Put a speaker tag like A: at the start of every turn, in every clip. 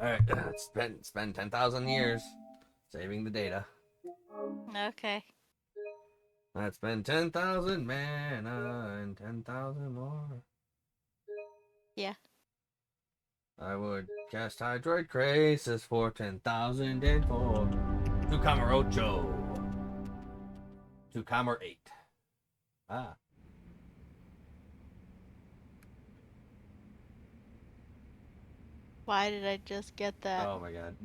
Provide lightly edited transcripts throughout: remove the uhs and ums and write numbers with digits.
A: Alright, spend 10,000 years saving the data.
B: Okay.
A: Let's spend 10,000 mana and 10,000 more.
B: Yeah.
A: I would cast Hydroid Crisis for 10,004. To Camarocho. To Camar 8. Ah.
B: Why did I just get that?
A: Oh my god.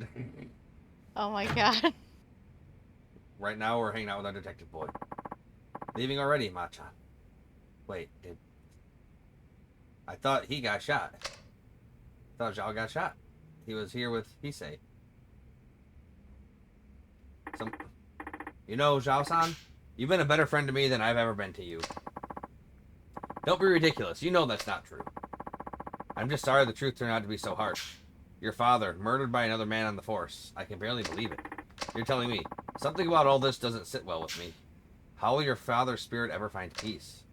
B: Oh my god.
A: Right now we're hanging out with our detective boy. Leaving already, Machan. Wait, I thought he got shot. I thought Zhao got shot. He was here with Hisei. You know, Zhao-san, you've been a better friend to me than I've ever been to you. Don't be ridiculous. You know that's not true. I'm just sorry the truth turned out to be so harsh. Your father, murdered by another man on the force. I can barely believe it. You're telling me, something about all this doesn't sit well with me. How will your father's spirit ever find peace?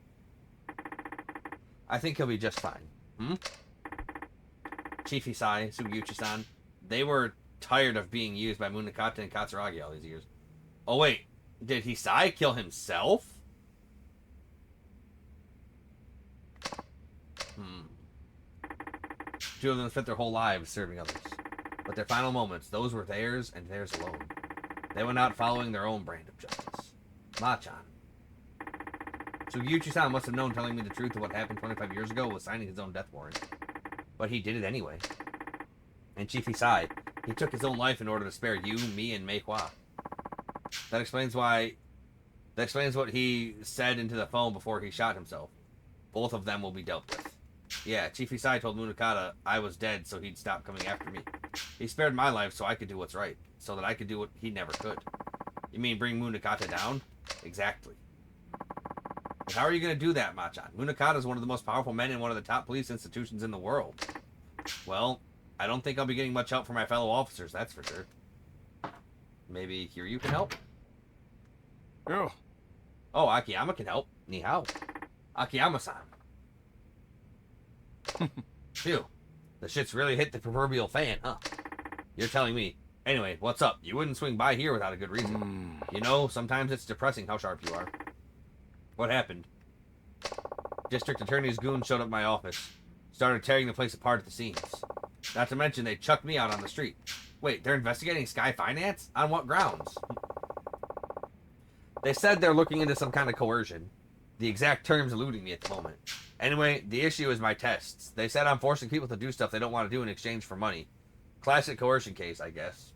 A: I think he'll be just fine. Chief Hisai, Sugiyuchi-san, they were tired of being used by Munakata and Katsuragi all these years. Oh wait, did Hisai kill himself? Two of them spent their whole lives serving others. But their final moments, those were theirs and theirs alone. They went out following their own brand of justice. Machan. Sugiyuchi-san must have known telling me the truth of what happened 25 years ago was signing his own death warrant. But he did it anyway. And Chief Hisai, he took his own life in order to spare you, me, and Mei Hua. That explains what he said into the phone before he shot himself. Both of them will be dealt with. Yeah, Chief Hisai told Munakata I was dead so he'd stop coming after me. He spared my life so I could do what's right, so that I could do what he never could. You mean bring Munakata down? Exactly. And how are you going to do that, Machan? Munakata is one of the most powerful men in one of the top police institutions in the world. Well, I don't think I'll be getting much help from my fellow officers, that's for sure. Maybe Kiryu can help?
C: Yeah.
A: Oh, Akiyama can help. Ni hao. Akiyama-san. Phew. The shit's really hit the proverbial fan, huh? You're telling me. Anyway, what's up? You wouldn't swing by here without a good reason. You know, sometimes it's depressing how sharp you are. What happened? District Attorney's goons showed up at my office. Started tearing the place apart at the seams. Not to mention they chucked me out on the street. Wait, they're investigating Sky Finance? On what grounds? They said they're looking into some kind of coercion. The exact terms eluding me at the moment. Anyway, the issue is my tests. They said I'm forcing people to do stuff they don't want to do in exchange for money. Classic coercion case, I guess.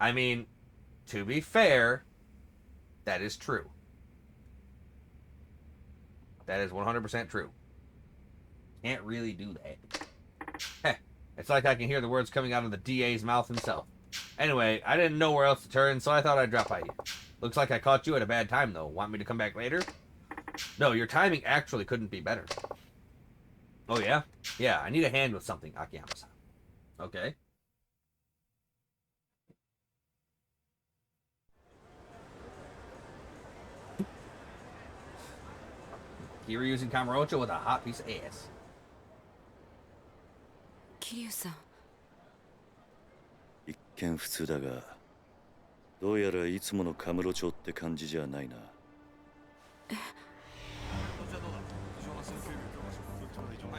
A: I mean, to be fair, that is true. That is 100% true. Can't really do that. Heh, it's like I can hear the words coming out of the DA's mouth himself. Anyway, I didn't know where else to turn, so I thought I'd drop by you. Looks like I caught you at a bad time, though. Want me to come back later? No, your timing actually couldn't be better. Oh, yeah? Yeah, I need a hand with something, Akiyama-san. Okay. You're using Kamurocho with a hot piece of ass.
D: 桐生さん。
E: 一見普通だが、どうやらいつものカムロ町って感じじゃないな。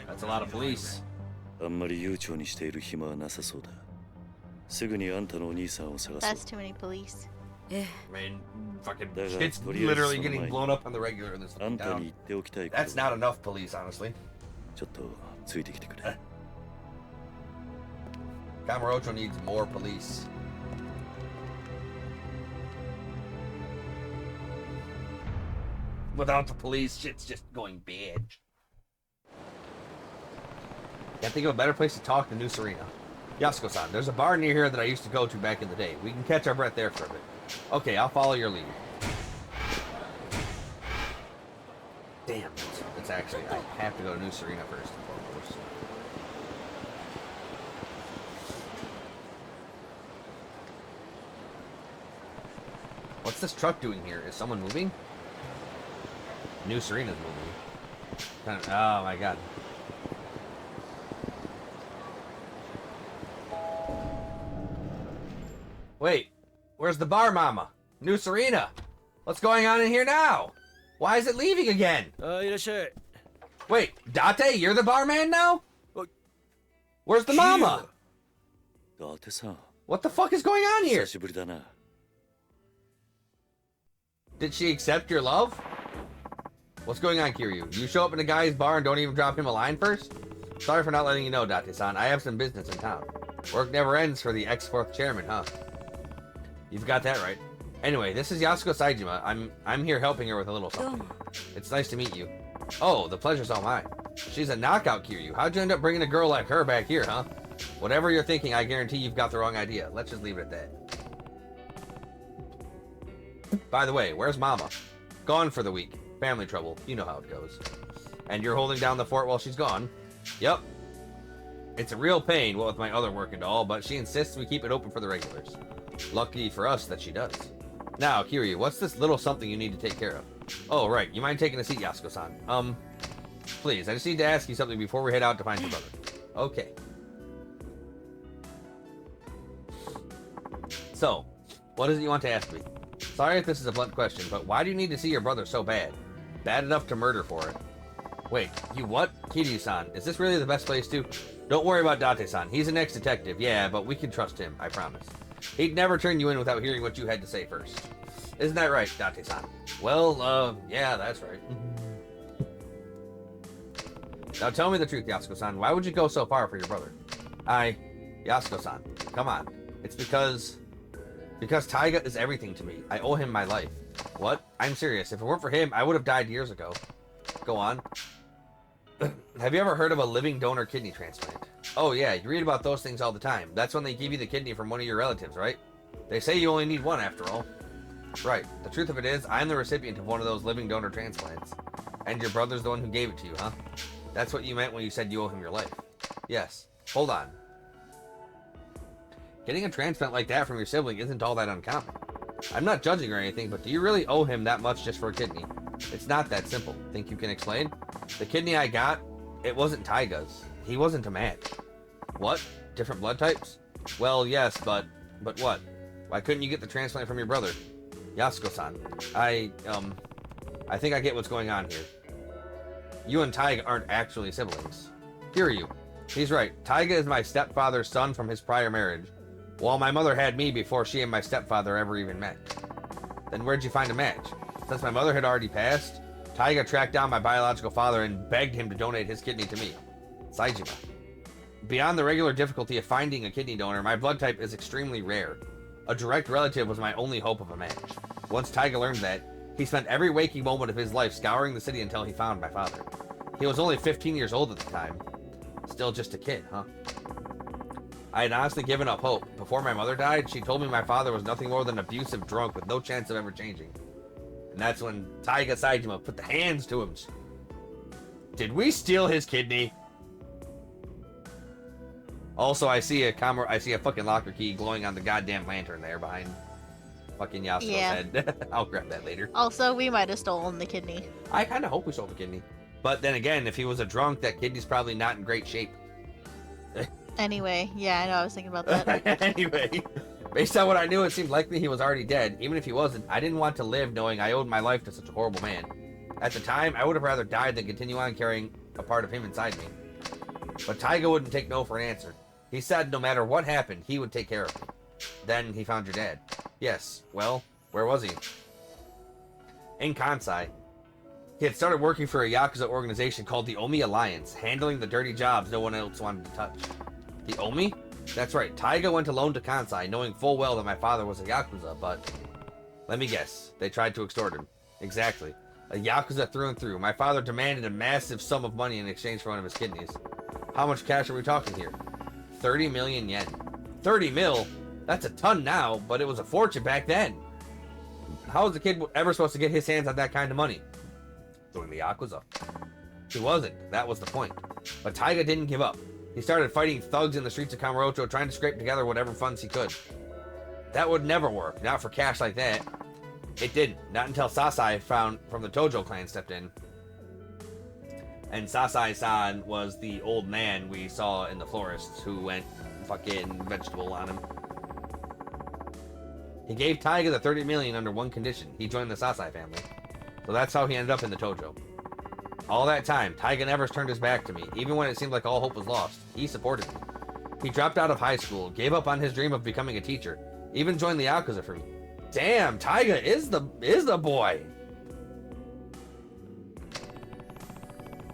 A: That's a lot of police.
E: あんまり悠長にしている暇はなさそうだ。すぐにあんたのお兄さんを探そう。
B: That's too many police.
D: Eh.
A: I mean, fucking shit's literally getting blown up on the regular in this town. That's not enough police, honestly.
E: ちょっとついてきてくれ。
A: Kamurocho needs more police. Without the police, shit's just going bad. Can't think of a better place to talk than New Serena. Yasuko-san, there's a bar near here that I used to go to back in the day. We can catch our breath there for a bit. Okay, I'll follow your lead. Damn, it's actually, I have to go to New Serena first and foremost. What's this truck doing here? Is someone moving? New Serena's moving. Oh my god. Wait, where's the bar mama? New Serena. What's going on in here now? Why is it leaving again?
C: いらっしゃい。
A: Wait, Date, you're the barman now?
C: What?
A: Where's the mama?
E: 伊達さん、
A: What the fuck is going on here?
E: 久しぶりだな。
A: Did she accept your love? What's going on, Kiryu? You show up in a guy's bar and don't even drop him a line first? Sorry for not letting you know, Date-san. I have some business in town. Work never ends for the ex-fourth chairman, huh? You've got that right. Anyway, this is Yasuko Saejima. I'm here helping her with a little something. It's nice to meet you. Oh, the pleasure's all mine. She's a knockout, Kiryu. How'd you end up bringing a girl like her back here, huh? Whatever you're thinking, I guarantee you've got the wrong idea. Let's just leave it at that. By the way, where's Mama? Gone for the week. Family trouble. You know how it goes. And you're holding down the fort while she's gone? Yep. It's a real pain, what with my other work and all, but she insists we keep it open for the regulars. Lucky for us that she does. Now, Kiryu, what's this little something you need to take care of? Oh, right. You mind taking a seat, Yasuko-san? Please, I just need to ask you something before we head out to find your brother. Okay. So, what is it you want to ask me? Sorry if this is a blunt question, but why do you need to see your brother so bad? Bad enough to murder for it. Wait, you what? Kiryu-san, is this really the best place to? Don't worry about Date-san. He's an ex-detective, yeah, but we can trust him, I promise. He'd never turn you in without hearing what you had to say first. Isn't that right, Date-san? Well, yeah, that's right. Now tell me the truth, Yasuko-san. Why would you go so far for your brother? Yasuko-san, come on. It's because Taiga is everything to me. I owe him my life. What? I'm serious. If it weren't for him, I would have died years ago. Go on. Have you ever heard of a living donor kidney transplant? Oh yeah, you read about those things all the time. That's when they give you the kidney from one of your relatives, right? They say you only need one after all. Right. The truth of it is, I'm the recipient of one of those living donor transplants. And your brother's the one who gave it to you, huh? That's what you meant when you said you owe him your life. Yes. Hold on. Getting a transplant like that from your sibling isn't all that uncommon. I'm not judging or anything, but do you really owe him that much just for a kidney? It's not that simple. Think you can explain? The kidney I got, it wasn't Taiga's. He wasn't a match. What? Different blood types? Well, yes, but what? Why couldn't you get the transplant from your brother? Yasuko-san, I think I get what's going on here. You and Taiga aren't actually siblings. Kiryu. He's right. Taiga is my stepfather's son from his prior marriage, while my mother had me before she and my stepfather ever even met. Then where'd you find a match? Since my mother had already passed, Taiga tracked down my biological father and begged him to donate his kidney to me, Saejima. Beyond the regular difficulty of finding a kidney donor, my blood type is extremely rare. A direct relative was my only hope of a match. Once Taiga learned that, he spent every waking moment of his life scouring the city until he found my father. He was only 15 years old at the time. Still just a kid, huh? I had honestly given up hope. Before my mother died, she told me my father was nothing more than an abusive drunk with no chance of ever changing. And that's when Taiga Saejima put the hands to him. Did we steal his kidney? Also, I see a fucking locker key glowing on the goddamn lantern there behind fucking Yasuko's head. I'll grab that later.
B: Also, we might have stolen the kidney.
A: I kind of hope we stole the kidney. But then again, if he was a drunk, that kidney's probably not in great shape.
B: Anyway, yeah, I know, I was thinking about that.
A: Anyway, based on what I knew, it seemed likely he was already dead. Even if he wasn't, I didn't want to live knowing I owed my life to such a horrible man. At the time, I would have rather died than continue on carrying a part of him inside me. But Taiga wouldn't take no for an answer. He said no matter what happened, he would take care of me. Then he found your dad. Yes, well, where was he? In Kansai. He had started working for a Yakuza organization called the Omi Alliance, handling the dirty jobs no one else wanted to touch. The Omi? That's right, Taiga went alone to Kansai, knowing full well that my father was a Yakuza, but... Let me guess, they tried to extort him. Exactly. A Yakuza through and through. My father demanded a massive sum of money in exchange for one of his kidneys. How much cash are we talking here? 30 million yen. 30 mil? That's a ton now, but it was a fortune back then. How was the kid ever supposed to get his hands on that kind of money? Doing the Yakuza. He wasn't. That was the point. But Taiga didn't give up. He started fighting thugs in the streets of Kamurocho, trying to scrape together whatever funds he could. That would never work. Not for cash like that. It didn't. Not until Sasai from the Tojo clan stepped in. And Sasai-san was the old man we saw in the florists who went fucking vegetable on him. He gave Taiga the 30 million under one condition. He joined the Sasai family. So that's how he ended up in the Tojo. All that time, Taiga never turned his back to me, even when it seemed like all hope was lost. He supported me. He dropped out of high school, gave up on his dream of becoming a teacher, even joined the Yakuza for me. Damn, Taiga is the boy.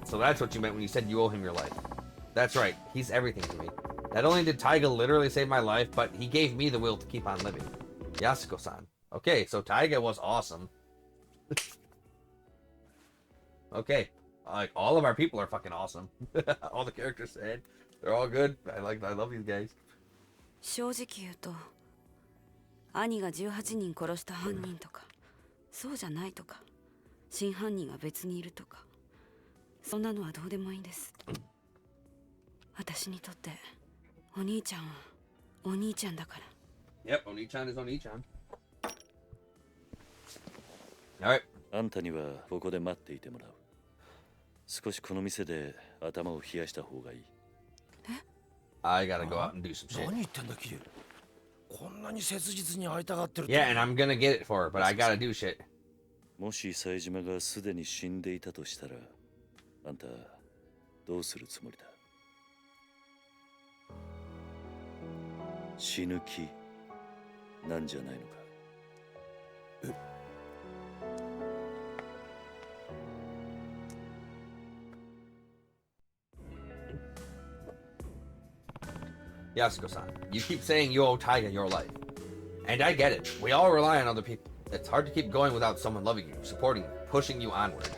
A: So that's what you meant when you said you owe him your life. That's right, he's everything to me. Not only did Taiga literally save my life, but he gave me the will to keep on living. Yasuko-san. Okay, so Taiga was awesome. Okay. Like, all of our people are fucking awesome. All the characters said. They're all good. I love these guys.
D: 正直言うと、兄が18人殺した犯人とか、そうじゃないとか、真犯人が別にいるとか、そんなのはどうでもいいんです。私にとってお兄ちゃんはお兄ちゃんだから。
A: Yep, Oni-chan is Oni-chan. Alright.
E: あんたにはここで待っていてもらう。少しこの店で頭を冷やした方がいい。
A: I gotta go out and do some shit.
C: 何言ってんだキリ。こんなに切実に会いたがってる。
A: Yeah, and I'm gonna get it for her, but I gotta do shit.
E: もし冴島がすでに死んでいたとしたら、あんたどうするつもりだ？死ぬ気なんじゃないのか。
A: Yasuko-san, you keep saying you owe Taiga your life. And I get it. We all rely on other people. It's hard to keep going without someone loving you, supporting you, pushing you onward.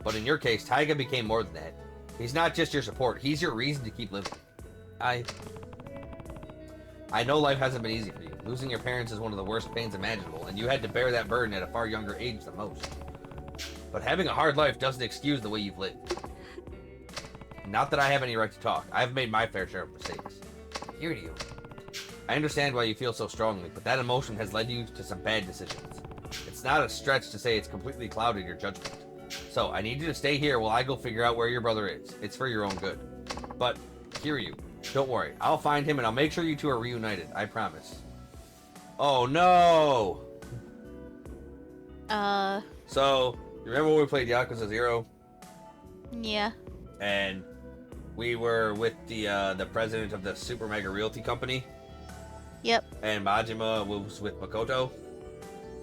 A: But in your case, Taiga became more than that. He's not just your support, he's your reason to keep living. I know life hasn't been easy for you. Losing your parents is one of the worst pains imaginable, and you had to bear that burden at a far younger age than most. But having a hard life doesn't excuse the way you've lived. Not that I have any right to talk. I've made my fair share of mistakes. Here to you. I understand why you feel so strongly, but that emotion has led you to some bad decisions. It's not a stretch to say it's completely clouded your judgment. So, I need you to stay here while I go figure out where your brother is. It's for your own good. But, Kiryu, don't worry. I'll find him and I'll make sure you two are reunited. I promise. Oh no! So, you remember when we played Yakuza 0?
B: Yeah.
A: And we were with the president of the Super Mega Realty Company.
B: Yep.
A: And Majima was with Makoto.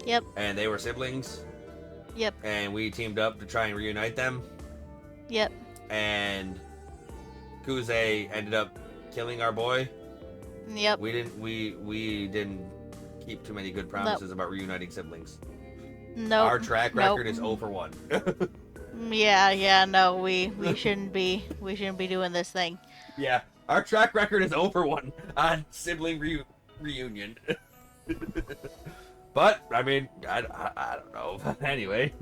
B: Yep.
A: And they were siblings.
B: Yep.
A: And we teamed up to try and reunite them.
B: Yep.
A: And Kuze ended up killing our boy.
B: Yep.
A: We didn't keep too many good promises about reuniting siblings.
B: No.
A: Our track record is 0 for 1.
B: Yeah, no, we shouldn't be doing this thing.
A: Yeah, our track record is 0 for 1 on sibling reunion. But I mean, I don't know. Anyway,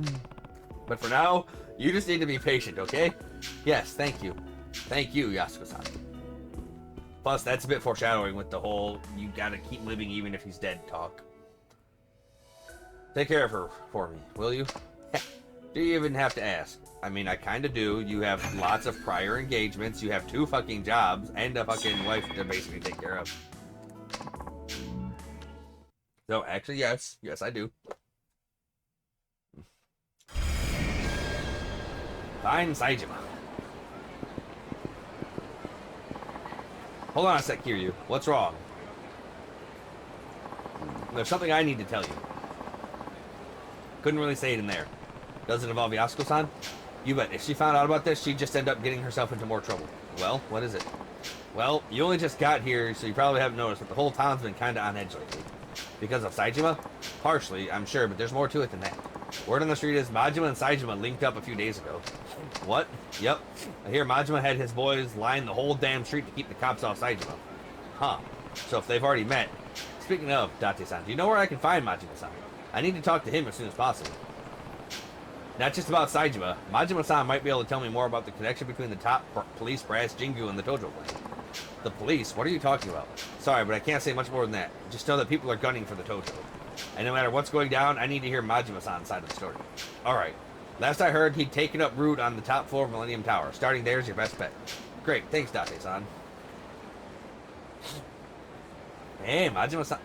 A: but for now, you just need to be patient, okay? Yes, thank you, Yasuko-san. Plus, that's a bit foreshadowing with the whole "you gotta keep living even if he's dead" talk. Take care of her for me, will you? Do you even have to ask? I mean, I kinda do. You have lots of prior engagements, you have 2 fucking jobs, and a fucking wife to basically take care of. So, actually, yes. Yes, I do. Fine, Saejima. Hold on a sec, Kiryu. What's wrong? There's something I need to tell you. Couldn't really say it in there. Does it involve Yasuko-san? You bet. If she found out about this, she'd just end up getting herself into more trouble. Well, what is it? Well, you only just got here, so you probably haven't noticed, but the whole town's been kinda on edge lately. Because of Saejima? Partially, I'm sure, but there's more to it than that. Word on the street is Majima and Saejima linked up a few days ago. What? Yep. I hear Majima had his boys line the whole damn street to keep the cops off Saejima. Huh. So if they've already met... Speaking of, Date-san, do you know where I can find Majima-san? I need to talk to him as soon as possible. Not just about Saejima. Majima-san might be able to tell me more about the connection between the top police brass Jingu and the Tojo clan. The police? What are you talking about? Sorry, but I can't say much more than that. Just know that people are gunning for the Tojo. And no matter what's going down, I need to hear Majima-san's side of the story. Alright. Last I heard, he'd taken up root on the top floor of Millennium Tower. Starting there is your best bet. Great. Thanks, Date-san. Hey, Majima-san.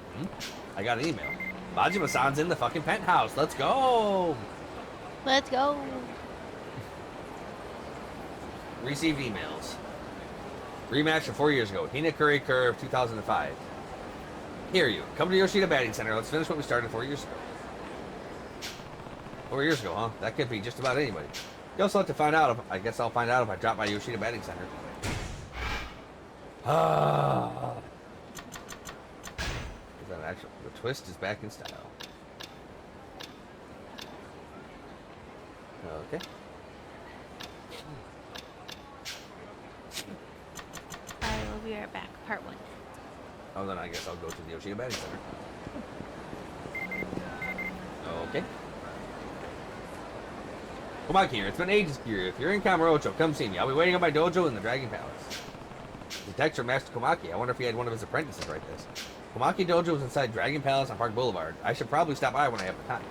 A: I got an email. Majima-san's in the fucking penthouse. Let's go.
B: Let's go.
A: Received emails. Rematch from 4 years ago. Hinakuri Curve 2005. Here you. Come to Yoshida Batting Center. Let's finish what we started 4 years ago. 4 years ago, huh? That could be just about anybody. You also have to find out if... I guess I'll find out if I drop by Yoshida Batting Center. Ah. Is that actual... The twist is back in style. Okay.
B: I will be right back. Part 1.
A: Oh, then I guess I'll go to the Yoshida Batting Center. Okay. Come on, Kira. It's been ages, Kira. If you're in Kamurocho, come see me. I'll be waiting at my dojo in the Dragon Palace. The text from Master Komaki. I wonder if he had one of his apprentices write this. Komaki Dojo is inside Dragon Palace on Park Boulevard. I should probably stop by when I have the time.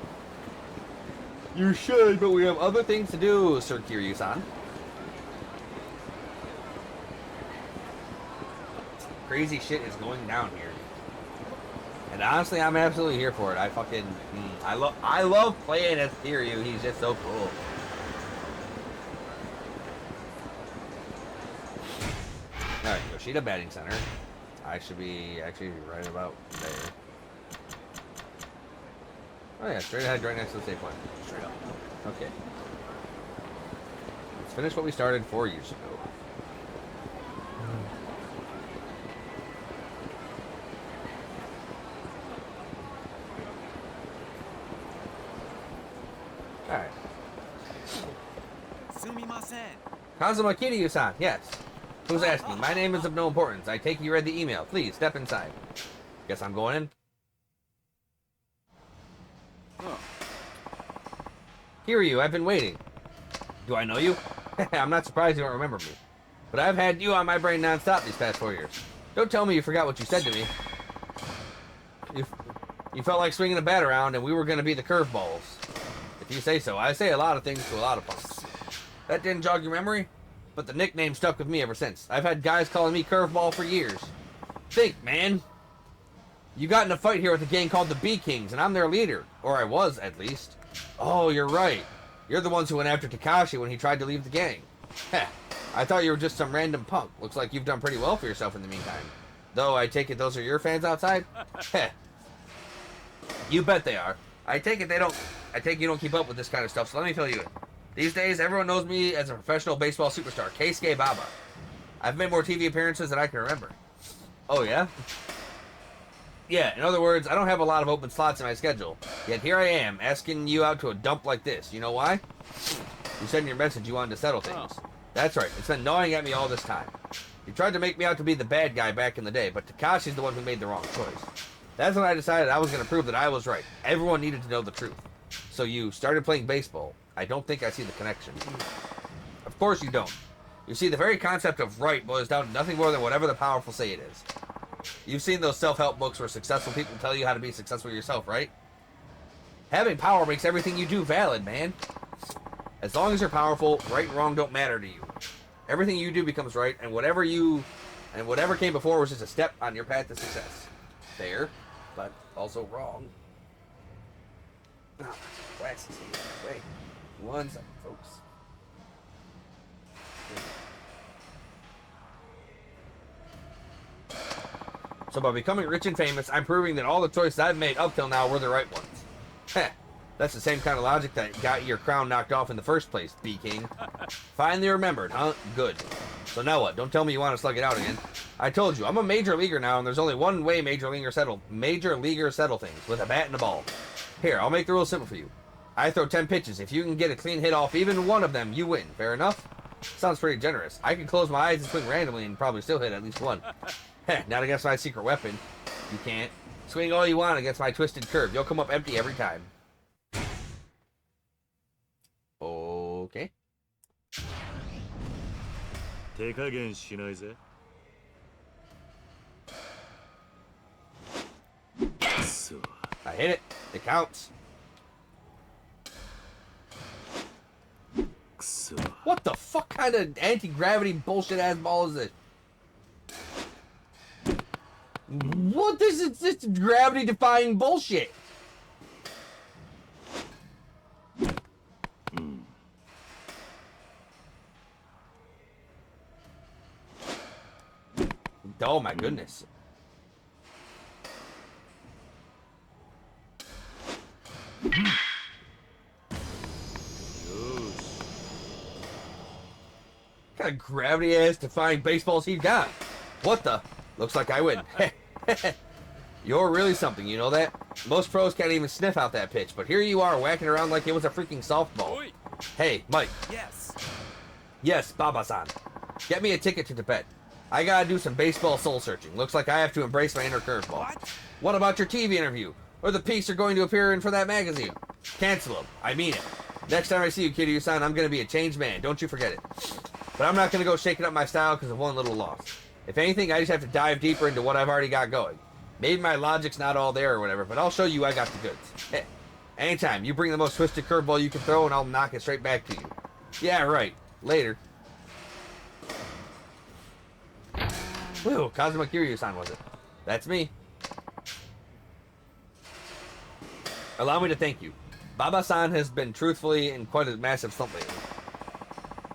A: You should, but we have other things to do, Sir Kiryu-san. Crazy shit is going down here. And honestly, I'm absolutely here for it. I fucking... I love playing as Kiryu. He's just so cool. Alright, Yoshida Batting Center. I should be actually right about there. Oh yeah, straight ahead, right next to the save point. Straight up. Okay. Let's finish what we started 4 years ago. Alright. Kazuma Kiryu-san, yes. Who's asking? My name is of no importance. I take you read the email. Please, step inside. Guess I'm going in. Kiryu, I've been waiting. Do I know you? I'm not surprised you don't remember me. But I've had you on my brain non-stop these past 4 years. Don't tell me you forgot what you said to me. You felt like swinging a bat around and we were going to be the curveballs. If you say so. I say a lot of things to a lot of punks. That didn't jog your memory? But the nickname stuck with me ever since. I've had guys calling me Curveball for years. Think, man. You got in a fight here with a gang called the B-Kings, and I'm their leader. Or I was, at least. Oh, you're right. You're the ones who went after Takashi when he tried to leave the gang. Heh. I thought you were just some random punk. Looks like you've done pretty well for yourself in the meantime. Though, I take it those are your fans outside? Heh. You bet they are. I take it you don't keep up with this kind of stuff, so let me fill you in. These days, everyone knows me as a professional baseball superstar, Keisuke Baba. I've made more TV appearances than I can remember. Oh, yeah? Yeah, in other words, I don't have a lot of open slots in my schedule. Yet here I am, asking you out to a dump like this. You know why? You said in your message you wanted to settle things. That's right, it's been gnawing at me all this time. You tried to make me out to be the bad guy back in the day, but Takashi's the one who made the wrong choice. That's when I decided I was going to prove that I was right. Everyone needed to know the truth. So you started playing baseball. I don't think I see the connection. Of course you don't. You see, the very concept of right boils down to nothing more than whatever the powerful say it is. You've seen those self-help books where successful people tell you how to be successful yourself, right? Having power makes everything you do valid, man. As long as you're powerful, right and wrong don't matter to you. Everything you do becomes right, and whatever came before was just a step on your path to success. Fair, but also wrong. Oh, glasses here. Wait. One second, folks. So by becoming rich and famous, I'm proving that all the choices I've made up till now were the right ones. Heh, that's the same kind of logic that got your crown knocked off in the first place, B-King. Finally remembered, huh? Good. So now what? Don't tell me you want to slug it out again. I told you, I'm a major leaguer now, and there's only one way major leaguers settle things, with a bat and a ball. Here, I'll make the rules simple for you. I throw 10 pitches. If you can get a clean hit off even one of them, you win. Fair enough? Sounds pretty generous. I can close my eyes and swing randomly and probably still hit at least one. Heh, not against my secret weapon. You can't. Swing all you want against my twisted curve. You'll come up empty every time. Okay.
E: 手加減しないぜ。くそ。
A: I hit it. It counts.
E: くそ。
A: What the fuck kind of anti-gravity bullshit ass ball is this? What is this gravity defying bullshit? Oh my goodness. What kind of gravity ass defying baseballs he got? What the? Looks like I win. You're really something, you know that? Most pros can't even sniff out that pitch, but here you are whacking around like it was a freaking softball. Hey, Mike.
C: Yes.
A: Yes, Baba-san. Get me a ticket to Tibet. I gotta do some baseball soul searching. Looks like I have to embrace my inner curveball. What about your TV interview? Or the piece you're going to appear in for that magazine? Cancel them. I mean it. Next time I see you, Kiryu-san, I'm gonna be a changed man. Don't you forget it. But I'm not gonna go shaking up my style because of one little loss. If anything, I just have to dive deeper into what I've already got going. Maybe my logic's not all there or whatever, but I'll show you I got the goods. Hey, anytime, you bring the most twisted curveball you can throw and I'll knock it straight back to you. Yeah, right. Later. Whew, Kazuma Kiryu-san was it? That's me. Allow me to thank you. Baba-san has been truthfully in quite a massive slump lately.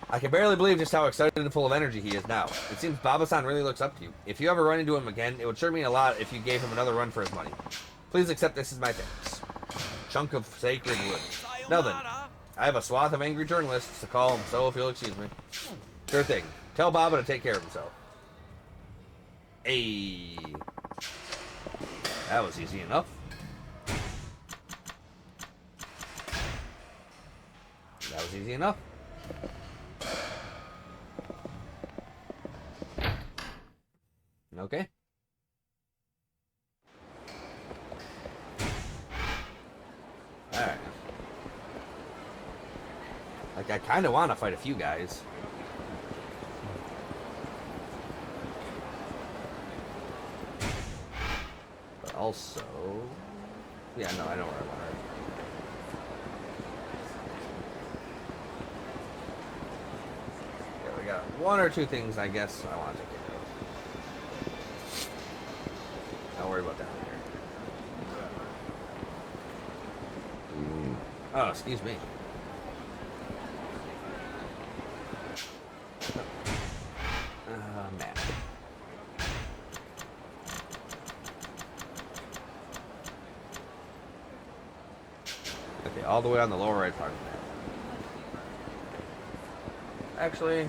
A: I can barely believe just how excited and full of energy he is now. It seems Baba-san really looks up to you. If you ever run into him again, it would sure mean a lot if you gave him another run for his money. Please accept this as my thanks. Chunk of sacred wood. Now then, I have a swath of angry journalists to call him, so if you'll excuse me. Sure thing. Tell Baba to take care of himself. Hey. That was easy enough. That was easy enough. Okay. Alright. Like, I kind of want to fight a few guys. But also... Yeah, no, I know where I want to. Yeah, we got one or two things, I guess, I want to take care of. Don't worry about that later. Oh, excuse me. Man. Okay, all the way on the lower right part of the map. Actually...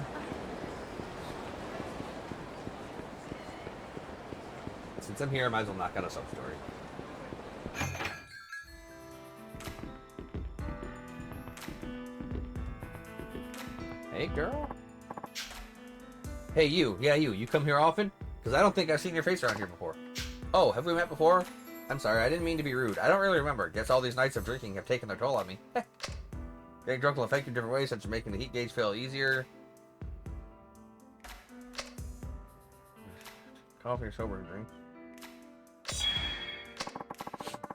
A: Since I'm here, I might as well knock out a sub-story. Hey, girl. Hey, you. Yeah, you. You come here often? Because I don't think I've seen your face around here before. Oh, have we met before? I'm sorry, I didn't mean to be rude. I don't really remember. Guess all these nights of drinking have taken their toll on me. Getting drunk will affect you in different ways, such as making the heat gauge feel easier. Coffee or sober drink.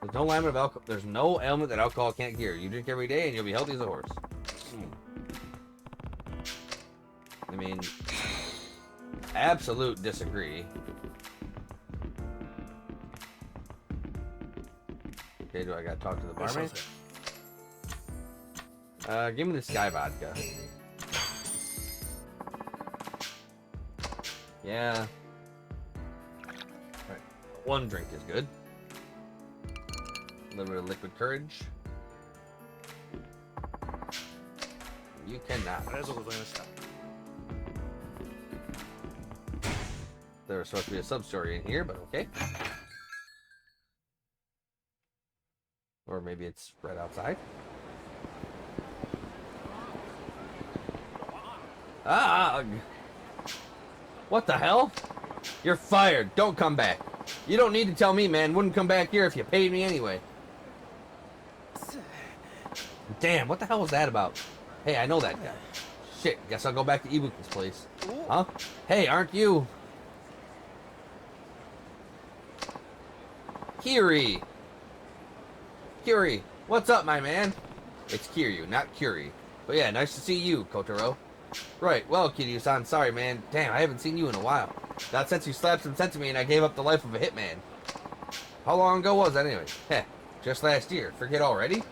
A: There's no ailment of alcohol. There's no ailment that alcohol can't cure. You drink every day, and you'll be healthy as a horse. I mean, absolute disagree. Okay, do I gotta talk to the barmaid? Give me the sky vodka. Yeah. Right. One drink is good. A little bit of liquid courage. You cannot. There was supposed to be a sub-story in here, but okay. Or maybe it's right outside. Ah! What the hell? You're fired. Don't come back. You don't need to tell me, man. Wouldn't come back here if you paid me anyway. Damn, what the hell was that about? Hey, I know that guy. Shit, guess I'll go back to Ibuki's place. Huh? Hey, aren't you... Kiri! Kiri, what's up, my man? It's Kiryu, not Curie. But yeah, nice to see you, Kotaro. Right, well, Kiryu-san, sorry, man. Damn, I haven't seen you in a while. Not since you slapped some sense to me and I gave up the life of a hitman. How long ago was that anyway? Heh, just last year. Forget already?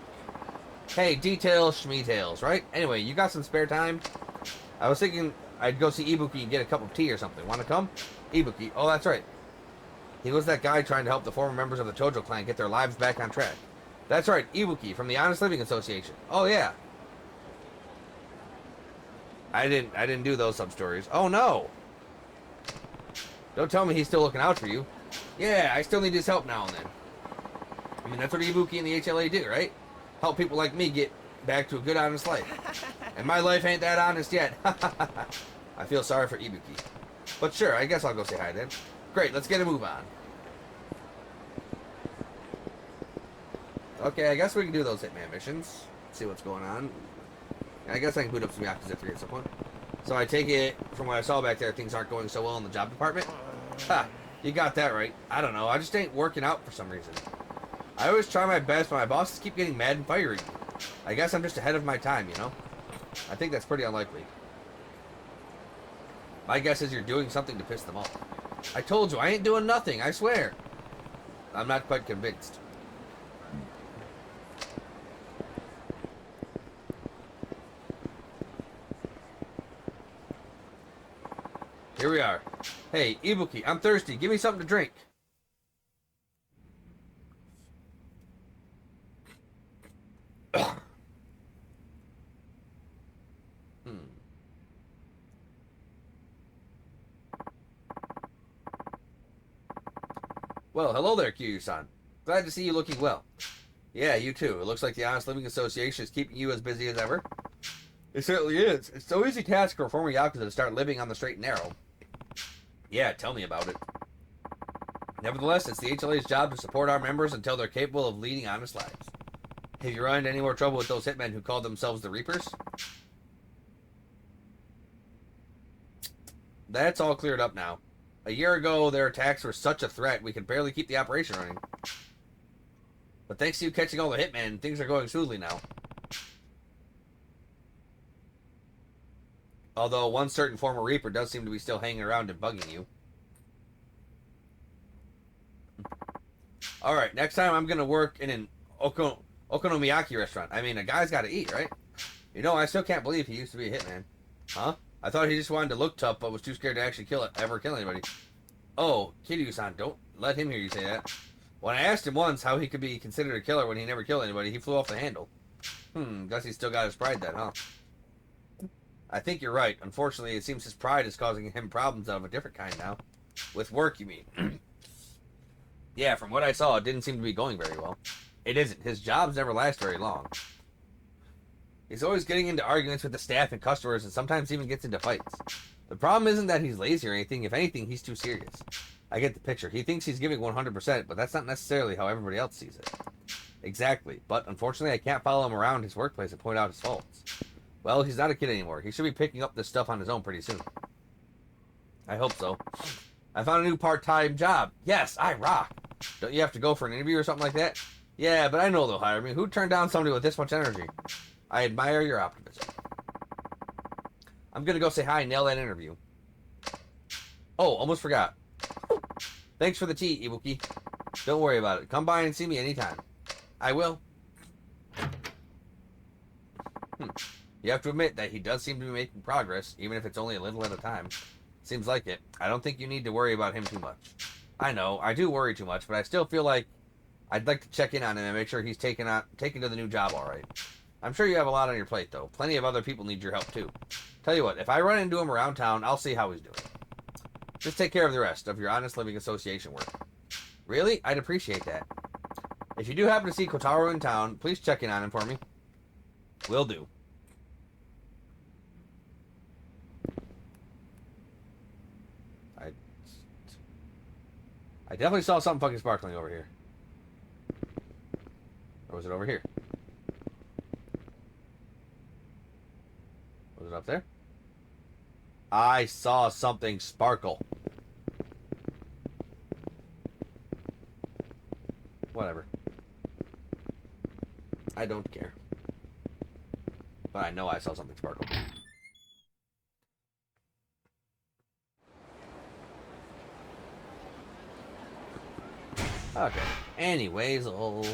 A: Hey, details, schmeetails, right? Anyway, you got some spare time? I was thinking I'd go see Ibuki and get a cup of tea or something. Want to come? Ibuki. Oh, that's right. He was that guy trying to help the former members of the Tojo clan get their lives back on track. That's right, Ibuki from the Honest Living Association. Oh yeah. I didn't do those sub-stories. Oh no! Don't tell me he's still looking out for you. Yeah, I still need his help now and then. I mean, that's what Ibuki and the HLA do, right? Help people like me get back to a good, honest life. And my life ain't that honest yet. I feel sorry for Ibuki. But sure, I guess I'll go say hi then. Great, let's get a move on. Okay, I guess we can do those Hitman missions. See what's going on. I guess I can boot up some Yakuza 3 at some point. So I take it, from what I saw back there, things aren't going so well in the job department? Ha! You got that right. I don't know, I just ain't working out for some reason. I always try my best, but my bosses keep getting mad and firing me. I guess I'm just ahead of my time, you know? I think that's pretty unlikely. My guess is you're doing something to piss them off. I told you, I ain't doing nothing, I swear. I'm not quite convinced. Here we are. Hey, Ibuki, I'm thirsty. Give me something to drink. Well, hello there, Kiryu-san. Glad to see you looking well. Yeah, you too. It looks like the Honest Living Association is keeping you as busy as ever. It certainly is. It's no easy task for a former Yakuza to start living on the straight and narrow. Yeah, tell me about it. Nevertheless, it's the HLA's job to support our members until they're capable of leading honest lives. Have you run into any more trouble with those hitmen who call themselves the Reapers? That's all cleared up now. A year ago, their attacks were such a threat, we could barely keep the operation running. But thanks to you catching all the hitmen, things are going smoothly now. Although one certain former Reaper does seem to be still hanging around and bugging you. Alright, next time I'm going to work in an okonomiyaki restaurant. I mean, a guy's got to eat, right? You know, I still can't believe he used to be a hitman. Huh? I thought he just wanted to look tough, but was too scared to actually ever kill anybody. Oh, Kiryu-san, don't let him hear you say that. When I asked him once how he could be considered a killer when he never killed anybody, he flew off the handle. Guess he's still got his pride then, huh? I think you're right. Unfortunately, it seems his pride is causing him problems of a different kind now. With work, you mean? Yeah, from what I saw, it didn't seem to be going very well. It isn't. His jobs never last very long. He's always getting into arguments with the staff and customers, and sometimes even gets into fights. The problem isn't that he's lazy or anything. If anything, he's too serious. I get the picture. He thinks he's giving 100%, but that's not necessarily how everybody else sees it. Exactly. But unfortunately, I can't follow him around his workplace and point out his faults. Well, he's not a kid anymore. He should be picking up this stuff on his own pretty soon. I hope so. I found a new part-time job. Yes, I rock. Don't you have to go for an interview or something like that? Yeah, but I know they'll hire me. Who'd turn down somebody with this much energy? I admire your optimism. I'm gonna go say hi and nail that interview. Oh, almost forgot. Thanks for the tea, Ibuki. Don't worry about it. Come by and see me anytime. I will. You have to admit that he does seem to be making progress, even if it's only a little at a time. Seems like it. I don't think you need to worry about him too much. I know, I do worry too much, but I still feel like I'd like to check in on him and make sure he's taken to the new job all right. I'm sure you have a lot on your plate, though. Plenty of other people need your help, too. Tell you what, if I run into him around town, I'll see how he's doing. Just take care of the rest of your Honest Living Association work. Really? I'd appreciate that. If you do happen to see Kotaro in town, please check in on him for me. Will do. I definitely saw something fucking sparkling over here. Or was it over here? Was it up there? I saw something sparkle. Whatever. I don't care. But I know I saw something sparkle. Okay. Anyways, I'm only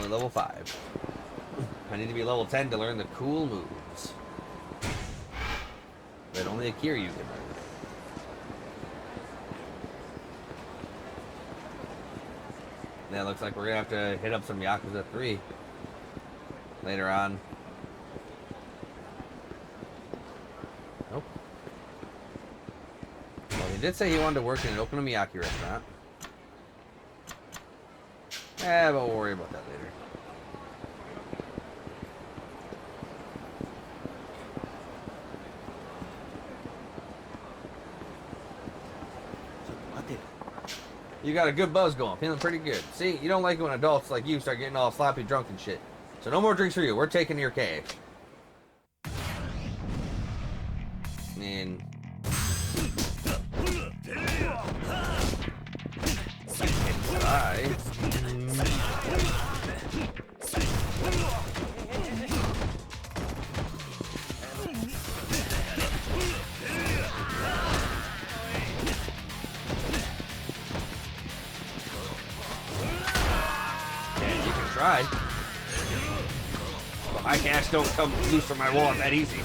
A: level 5. I need to be level 10 to learn the cool moves that only a Kiryu can learn. Yeah, looks like we're gonna have to hit up some Yakuza 3 later on. Nope. Well, he did say he wanted to work in an okonomiyaki restaurant. But we'll worry about that later. You got a good buzz going, feeling pretty good. See, you don't like it when adults like you start getting all sloppy drunk and shit. So no more drinks for you. We're taking your cash. And you can try. But my cash don't come loose from my wallet that easy.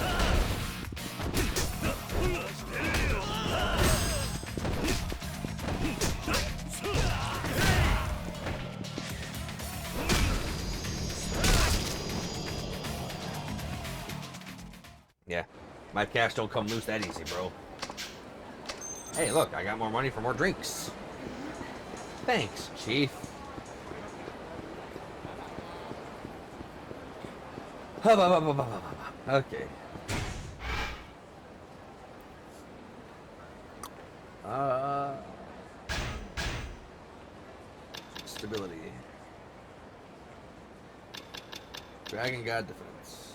A: Yeah, my cash don't come loose that easy, bro. Hey, look, I got more money for more drinks. Thanks, Chief. Okay. Stability. Dragon God Defense.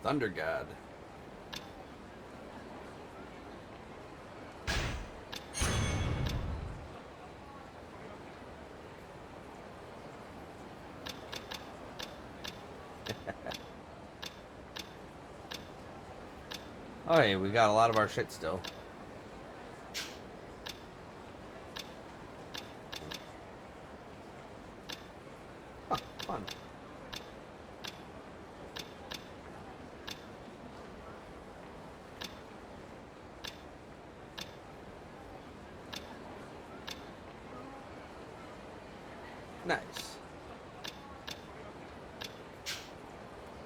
A: Thunder God. Oh, hey, we got a lot of our shit still. Huh, fun. Nice.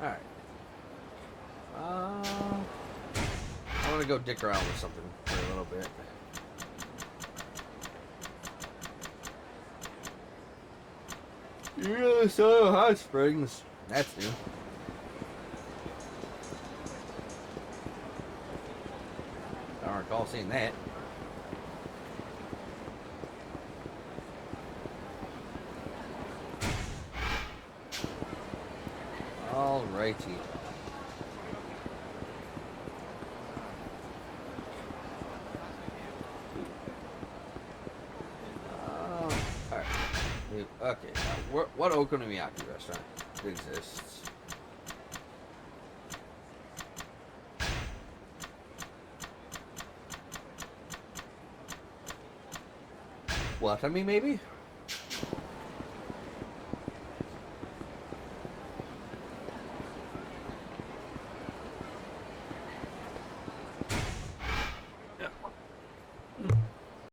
A: Alright. I want to go dick around with something for a little bit. Yeah, so hot springs. That's new. I don't recall seeing that. Alrighty. Alright. Okay, now, what okonomiyaki restaurant exists? Watami, maybe?